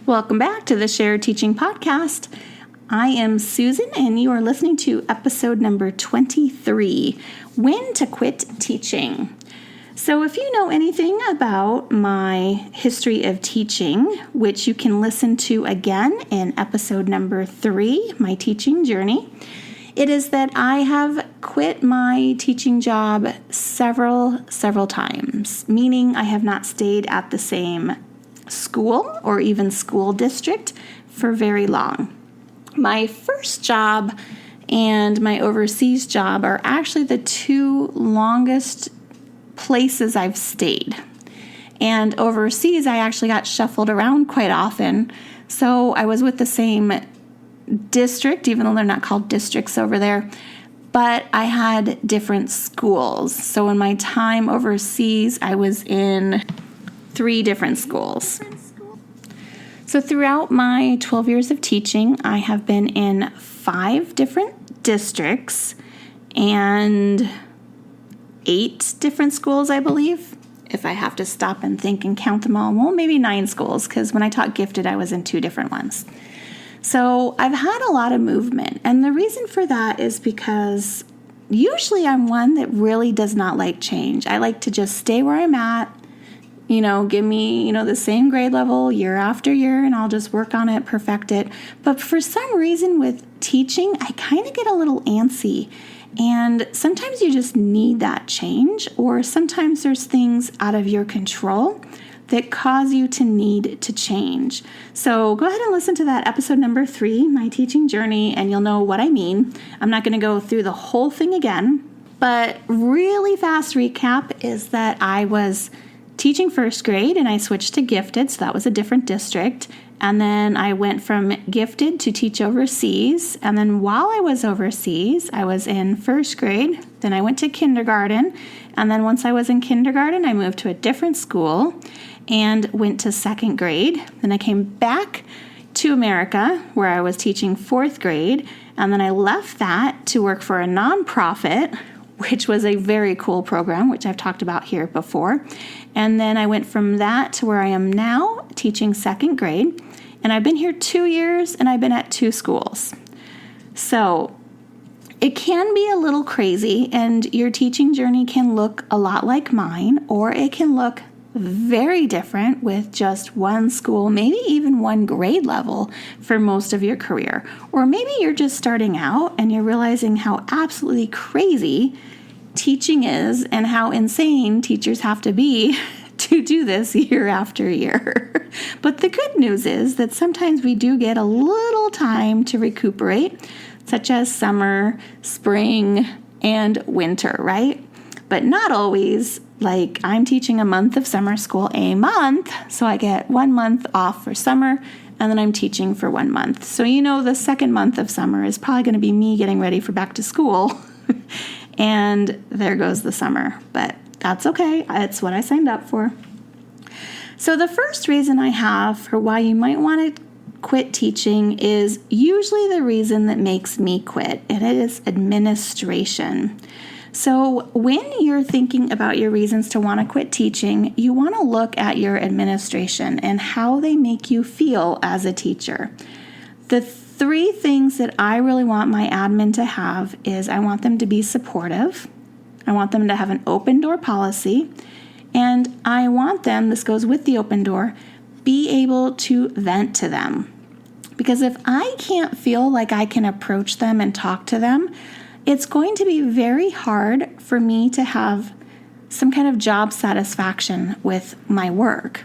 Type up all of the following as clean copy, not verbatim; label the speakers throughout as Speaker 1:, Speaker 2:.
Speaker 1: Welcome back to the Share Teaching Podcast. I am Susan, and you are listening to episode number 23, When to Quit Teaching. So if you know anything about my history of teaching, which you can listen to again in episode number 3, My Teaching Journey, it is that I have quit my teaching job several times, meaning I have not stayed at the same school or even school district for very long. My first job and my overseas job are actually the two longest places I've stayed. And overseas, I actually got shuffled around quite often. So I was with the same district, even though they're not called districts over there, but I had different schools. So in my time overseas, I was in 3 different schools. So throughout my 12 years of teaching, I have been in 5 different districts and 8 different schools, I believe. If I have to stop and think and count them all, well, maybe 9 schools, because when I taught gifted, I was in 2 different ones. So I've had a lot of movement, and the reason for that is because usually I'm one that really does not like change. I like to just stay where I'm at. Give me, the same grade level year after year, and I'll just work on it, perfect it. But for some reason with teaching, I kind of get a little antsy. And sometimes you just need that change, or sometimes there's things out of your control that cause you to need to change. So go ahead and listen to that episode number 3, My Teaching Journey, and you'll know what I mean. I'm not going to go through the whole thing again, but really fast recap is that I was teaching first grade and I switched to gifted, so that was a different district. And then I went from gifted to teach overseas. And then while I was overseas, I was in first grade. Then I went to kindergarten. And then once I was in kindergarten, I moved to a different school and went to second grade. Then I came back to America where I was teaching 4th grade. And then I left that to work for a nonprofit, which was a very cool program, which I've talked about here before. And then I went from that to where I am now, teaching 2nd grade. And I've been here 2 years, and I've been at 2 schools. So it can be a little crazy, and your teaching journey can look a lot like mine, or it can look very different with just one school, maybe even one grade level for most of your career. Or maybe you're just starting out and you're realizing how absolutely crazy teaching is and how insane teachers have to be to do this year after year. But the good news is that sometimes we do get a little time to recuperate, such as summer, spring, and winter, right? But not always. Like, I'm teaching a month of summer school a month, so I get 1 month off for summer, and then I'm teaching for 1 month. So the second month of summer is probably going to be me getting ready for back to school, and there goes the summer. But that's okay. It's what I signed up for. So the first reason I have for why you might want to quit teaching is usually the reason that makes me quit, and it is administration. So when you're thinking about your reasons to want to quit teaching, you want to look at your administration and how they make you feel as a teacher. The 3 things that I really want my admin to have is I want them to be supportive, I want them to have an open door policy, and I want them, this goes with the open door, be able to vent to them. Because if I can't feel like I can approach them and talk to them, it's going to be very hard for me to have some kind of job satisfaction with my work,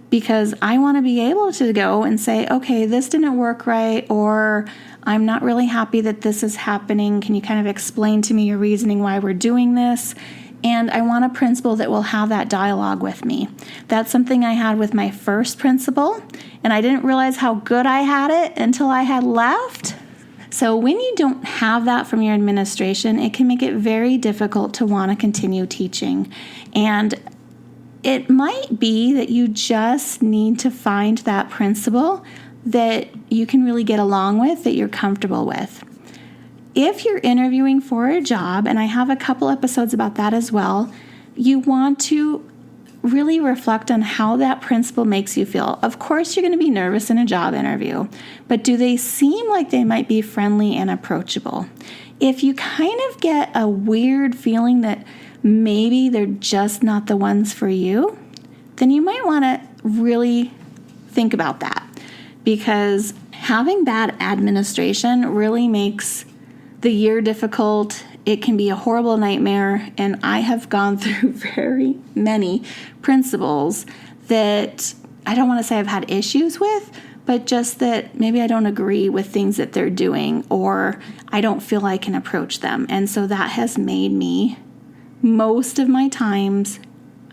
Speaker 1: because I want to be able to go and say, okay, this didn't work right, or I'm not really happy that this is happening. Can you kind of explain to me your reasoning why we're doing this? And I want a principal that will have that dialogue with me. That's something I had with my first principal, and I didn't realize how good I had it until I had left. So when you don't have that from your administration, it can make it very difficult to want to continue teaching. And it might be that you just need to find that principal that you can really get along with, that you're comfortable with. If you're interviewing for a job, and I have a couple episodes about that as well, you want to really reflect on how that principal makes you feel. Of course, you're going to be nervous in a job interview, but do they seem like they might be friendly and approachable? If you kind of get a weird feeling that maybe they're just not the ones for you, then you might want to really think about that, because having bad administration really makes the year difficult. It can be a horrible nightmare, and I have gone through very many principals that I don't want to say I've had issues with, but just that maybe I don't agree with things that they're doing, or I don't feel I can approach them. And so that has made me, most of my times,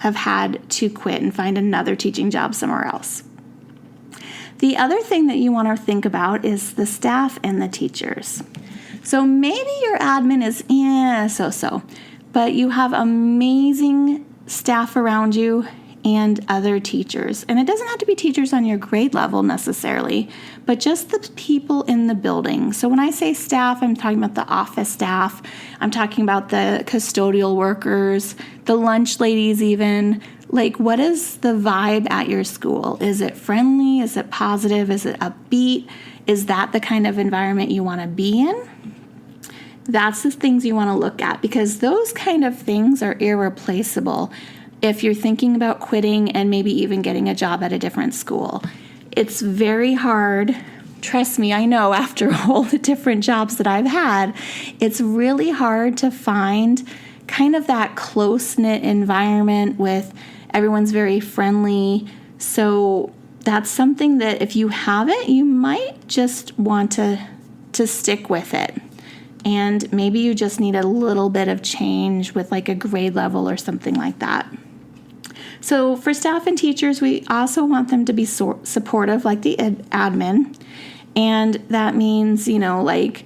Speaker 1: have had to quit and find another teaching job somewhere else. The other thing that you want to think about is the staff and the teachers. So maybe your admin is so-so, but you have amazing staff around you and other teachers. And it doesn't have to be teachers on your grade level necessarily, but just the people in the building. So when I say staff, I'm talking about the office staff. I'm talking about the custodial workers, the lunch ladies even. Like, what is the vibe at your school? Is it friendly? Is it positive? Is it upbeat? Is that the kind of environment you want to be in? That's the things you want to look at, because those kind of things are irreplaceable if you're thinking about quitting and maybe even getting a job at a different school. It's very hard. Trust me, I know after all the different jobs that I've had, it's really hard to find kind of that close-knit environment with everyone's very friendly. So that's something that if you have it, you might just want to stick with it. And maybe you just need a little bit of change with like a grade level or something like that. So for staff and teachers, we also want them to be supportive, like the admin. And that means, like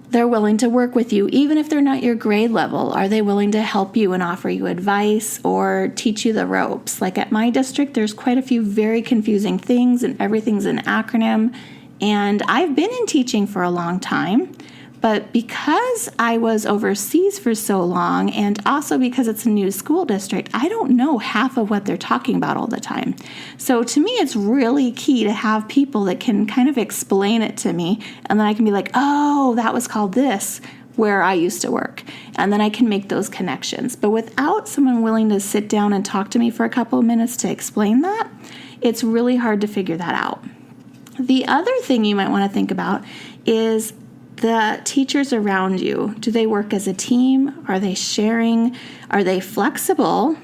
Speaker 1: they're willing to work with you, even if they're not your grade level. Are they willing to help you and offer you advice or teach you the ropes? Like at my district, there's quite a few very confusing things and everything's an acronym. And I've been in teaching for a long time. But because I was overseas for so long, and also because it's a new school district, I don't know half of what they're talking about all the time. So to me, it's really key to have people that can kind of explain it to me, and then I can be like, oh, that was called this where I used to work. And then I can make those connections. But without someone willing to sit down and talk to me for a couple of minutes to explain that, it's really hard to figure that out. The other thing you might want to think about is the teachers around you. Do they work as a team? Are they sharing? Are they flexible?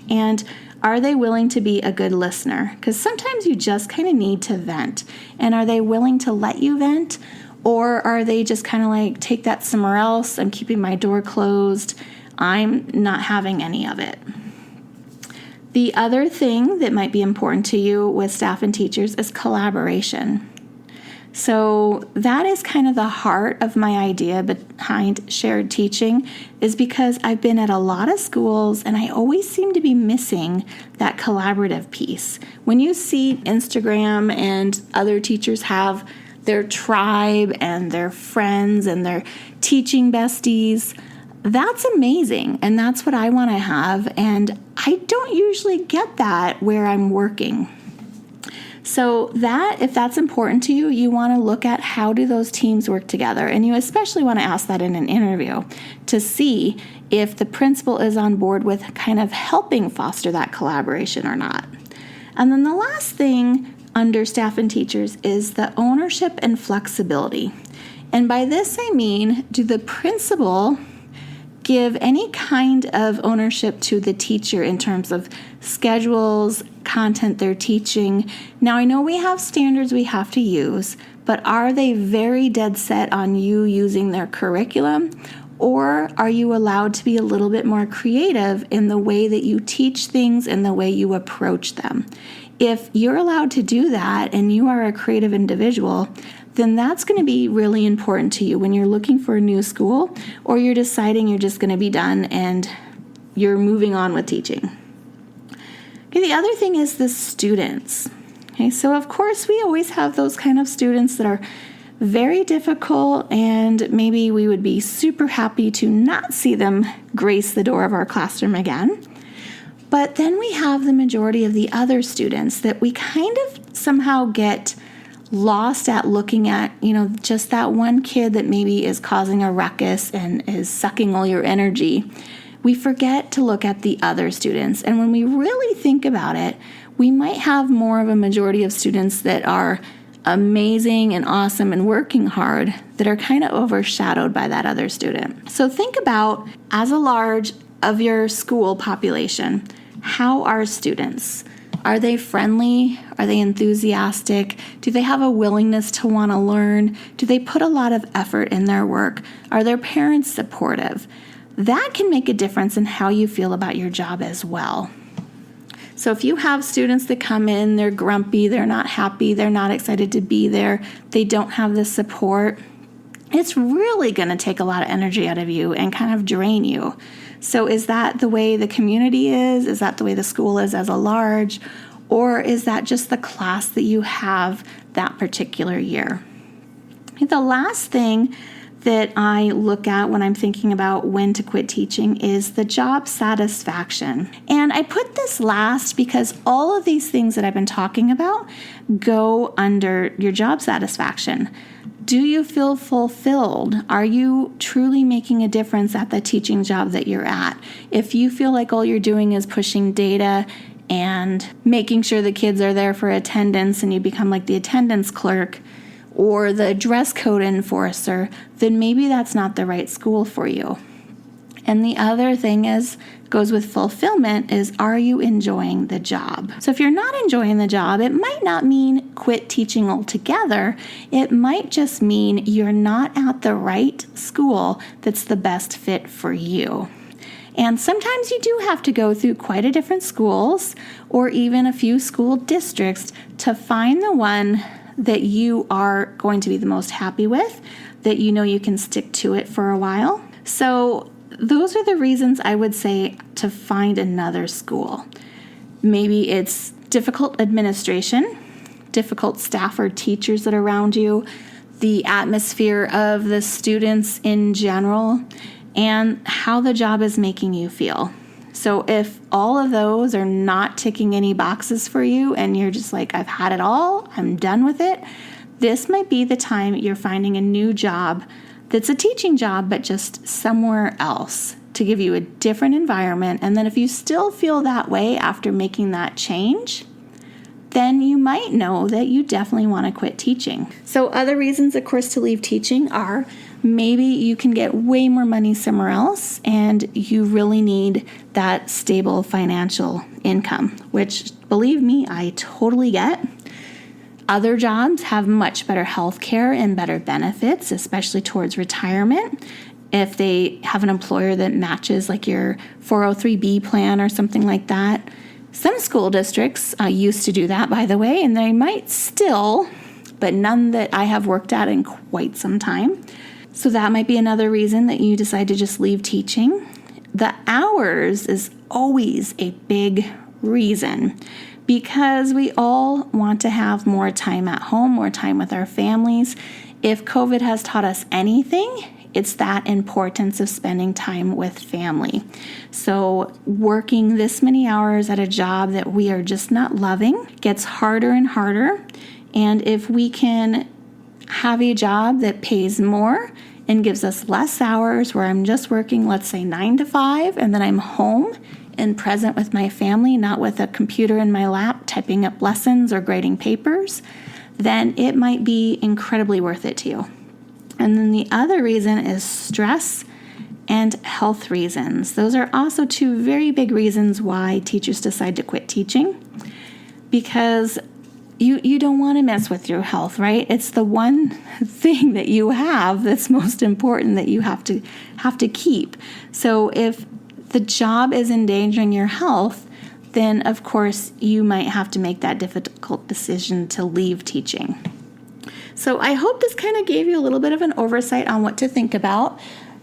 Speaker 1: And are they willing to be a good listener? Because sometimes you just kind of need to vent. And are they willing to let you vent? Or are they just kind of like, take that somewhere else? I'm keeping my door closed. I'm not having any of it. The other thing that might be important to you with staff and teachers is collaboration. So that is kind of the heart of my idea behind shared teaching, is because I've been at a lot of schools and I always seem to be missing that collaborative piece. When you see Instagram and other teachers have their tribe and their friends and their teaching besties, that's amazing. And that's what I want to have. And I don't usually get that where I'm working. So if that's important to you, you want to look at how do those teams work together. And you especially want to ask that in an interview to see if the principal is on board with kind of helping foster that collaboration or not. And then the last thing under staff and teachers is the ownership and flexibility. And by this I mean, do the principal give any kind of ownership to the teacher in terms of schedules, content they're teaching? Now, I know we have standards we have to use, but are they very dead set on you using their curriculum? Or are you allowed to be a little bit more creative in the way that you teach things and the way you approach them? If you're allowed to do that and you are a creative individual, then that's going to be really important to you when you're looking for a new school, or you're deciding you're just going to be done and you're moving on with teaching. Okay, the other thing is the students. Okay, so of course we always have those kind of students that are very difficult, and maybe we would be super happy to not see them grace the door of our classroom again. But then we have the majority of the other students that we kind of somehow get lost at looking at, just that one kid that maybe is causing a ruckus and is sucking all your energy. We forget to look at the other students. And when we really think about it, we might have more of a majority of students that are amazing and awesome and working hard that are kind of overshadowed by that other student. So think about, as a large of your school population, how are students? Are they friendly? Are they enthusiastic? Do they have a willingness to want to learn? Do they put a lot of effort in their work? Are their parents supportive? That can make a difference in how you feel about your job as well. So if you have students that come in, they're grumpy, they're not happy, they're not excited to be there, they don't have the support, it's really going to take a lot of energy out of you and kind of drain you. So is that the way the community is? Is that the way the school is as a large? Or is that just the class that you have that particular year? The last thing that I look at when I'm thinking about when to quit teaching is the job satisfaction. And I put this last because all of these things that I've been talking about go under your job satisfaction. Do you feel fulfilled? Are you truly making a difference at the teaching job that you're at? If you feel like all you're doing is pushing data and making sure the kids are there for attendance and you become like the attendance clerk or the dress code enforcer, then maybe that's not the right school for you. And the other thing goes with fulfillment is, are you enjoying the job? So if you're not enjoying the job, it might not mean quit teaching altogether. It might just mean you're not at the right school that's the best fit for you. And sometimes you do have to go through quite a different schools or even a few school districts to find the one that you are going to be the most happy with, that you can stick to it for a while. So those are the reasons I would say to find another school. Maybe it's difficult administration, difficult staff or teachers that are around you, the atmosphere of the students in general, and how the job is making you feel. So if all of those are not ticking any boxes for you and you're just like, I've had it all, I'm done with it, this might be the time you're finding a new job that's a teaching job, but just somewhere else to give you a different environment. And then if you still feel that way after making that change, then you might know that you definitely want to quit teaching. So other reasons, of course, to leave teaching are maybe you can get way more money somewhere else and you really need that stable financial income, which, believe me, I totally get. Other jobs have much better health care and better benefits, especially towards retirement. If they have an employer that matches like your 403B plan or something like that. Some school districts used to do that, by the way, and they might still, but none that I have worked at in quite some time. So that might be another reason that you decide to just leave teaching. The hours is always a big reason because we all want to have more time at home, more time with our families. If COVID has taught us anything, it's that importance of spending time with family. So working this many hours at a job that we are just not loving gets harder and harder. And if we can have a job that pays more and gives us less hours where I'm just working, let's say 9 to 5, and then I'm home and present with my family, not with a computer in my lap typing up lessons or grading papers, then it might be incredibly worth it to you. And then the other reason is stress and health reasons. Those are also two very big reasons why teachers decide to quit teaching, because you don't want to mess with your health, right? It's the one thing that you have that's most important that you have to keep. So if the job is endangering your health, then of course you might have to make that difficult decision to leave teaching. So I hope this kind of gave you a little bit of an oversight on what to think about.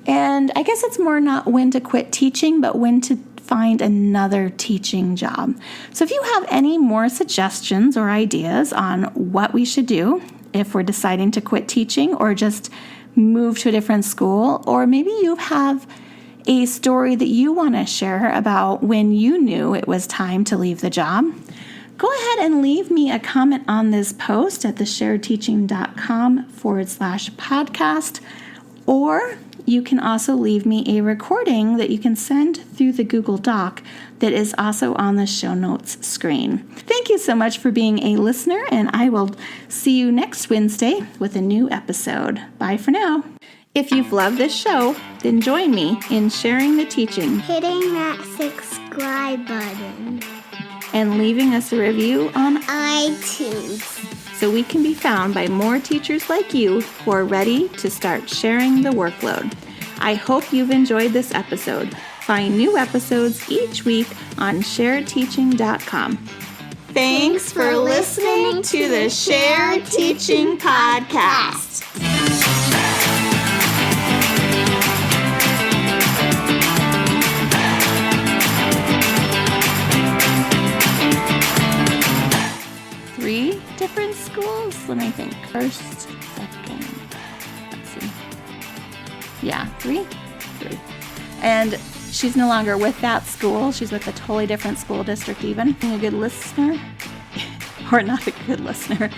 Speaker 1: And I guess it's more not when to quit teaching, but when to find another teaching job. So if you have any more suggestions or ideas on what we should do if we're deciding to quit teaching or just move to a different school, or maybe you have a story that you want to share about when you knew it was time to leave the job, go ahead and leave me a comment on this post at thesharedteaching.com/podcast, or you can also leave me a recording that you can send through the Google Doc that is also on the show notes screen. Thank you so much for being a listener, and I will see you next Wednesday with a new episode. Bye for now. If you've loved this show, then join me in sharing the teaching,
Speaker 2: hitting that subscribe button,
Speaker 1: and leaving us a review on
Speaker 2: iTunes,
Speaker 1: so we can be found by more teachers like you who are ready to start sharing the workload. I hope you've enjoyed this episode. Find new episodes each week on sharedteaching.com. Thanks for listening to the Shared Teaching Podcast. Three different schools? Let me think. First, second, let's see. Yeah, three. And she's no longer with that school. She's with a totally different school district even. Being a good listener, or not a good listener.